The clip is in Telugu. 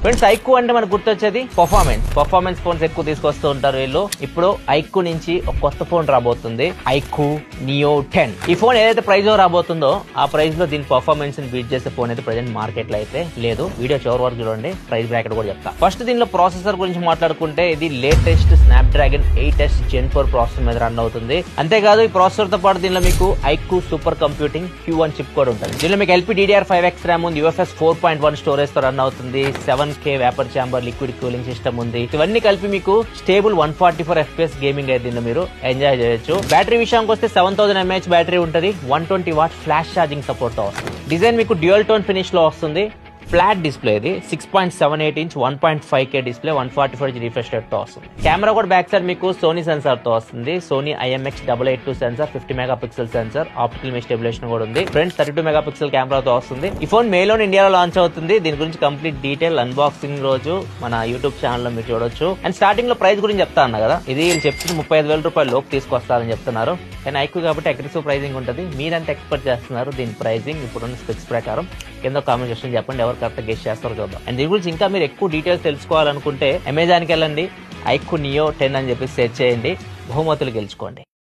ఫ్రెండ్స్ ఐక్యూ అంటే మనకు గుర్తొచ్చేది పర్ఫార్మెన్స్ ఫోన్స్ ఎక్కువ తీసుకొస్తూ ఉంటారు వీళ్ళు. ఇప్పుడు ఐక్యూ నుంచి ఒక కొత్త ఫోన్ రాబోతుంది, ఐక్యూ నియో 10. ఈ ఫోన్ ఏదైతే ప్రైస్ లో రాబోతుందో ఆ ప్రైస్ లో దీని పర్ఫార్మెన్స్ ని బీట్ చేసే ఫోన్ అయితే ప్రెజెంట్ మార్కెట్ లో అయితే లేదు. వీడియో చివరి వరకు చూడండి, ప్రైస్ బ్రాకెట్ కూడా చెప్తా. ఫస్ట్ దీనిలో ప్రాసెసర్ గురించి మాట్లాడుకుంటే ఇది latest Snapdragon 8s Gen 4 processor మీద రన్ అవుతుంది. అంతేకాదు ఈ ప్రాసెసర్ తో పాటు దీనిలో మీకు IQ super computing Q1 chip కూడా ఉంటుంది. దీనిలో మీకు LPDDR5X ర్యామ్ ఉంది, UFS 4.1 స్టోరేజ్ తో రన్ అవుతుంది, 7K vapour chamber liquid cooling system ఉంది. ఇవన్నీ కలిపి మీకు స్టేబుల్ 144 FPS గేమింగ్ అయితే దీనిలో మీరు ఎంజాయ్ చేయొచ్చు. బ్యాటరీ విషయానికి వస్తే 7000 mAh బ్యాటరీ ఉంటుంది, 120 వాట్ ఫ్లాష్ ఛార్జింగ్ సపోర్ట్ తో వస్తుంది. డిజైన్ మీకు డ్యూయల్ టోన్ ఫినిష్ లో వస్తుంది. ఫ్లాట్ డిస్ప్లే ఇది 6.78 inch 1.5K display, 144Hz refresh rate తో వస్తుంది. కెమెరా కూడా బ్యాక్ సైడ్ మీకు సోనీ సెన్సార్ తో వస్తుంది. Sony IMX882 sensor, 50 megapixel sensor, optical image stabilisation కూడా ఉంది. ఫ్రంట్ 32 మెగాపిక్సెల్ కెమెరాతో వస్తుంది. ఈ ఫోన్ మేలో ఇండియాలో లాంచ్ అవుతుంది. దీని గురించి కంప్లీట్ డీటెయిల్ అన్బాక్సింగ్ రోజు మన యూట్యూబ్ ఛానల్ లో మీరు చూడొచ్చు. అండ్ స్టార్టింగ్ లో ప్రైస్ గురించి చెప్తా అన్నా కదా, ఇది వీళ్ళు చెప్తుంది 35,000 రూపాయల లోపు తీసుకొస్తారని చెప్తున్నారు. కానీ ఐక్యూ కాబట్టి అగ్రెసివ్ ప్రైజింగ్ ఉంటుంది. మీరంతా ఎక్స్పెక్ట్ చేస్తున్నారు దీని ప్రైజింగ్ ఇప్పుడున్న స్పెక్స్ ప్రకారం? కింద కామెంట్ సెక్షన్ చెప్పండి, ఎవరు కరెక్ట్ గెస్ చేస్తారో చూద్దాం. అండ్ దీని గురించి ఇంకా మీరు ఎక్కువ డీటెయిల్స్ తెలుసుకోవాలనుకుంటే అమెజాన్కి వెళ్ళండి, ఐక్యూ నియో 10 అని చెప్పి సెర్చ్ చేయండి, బహుమతులు గెలుచుకోండి.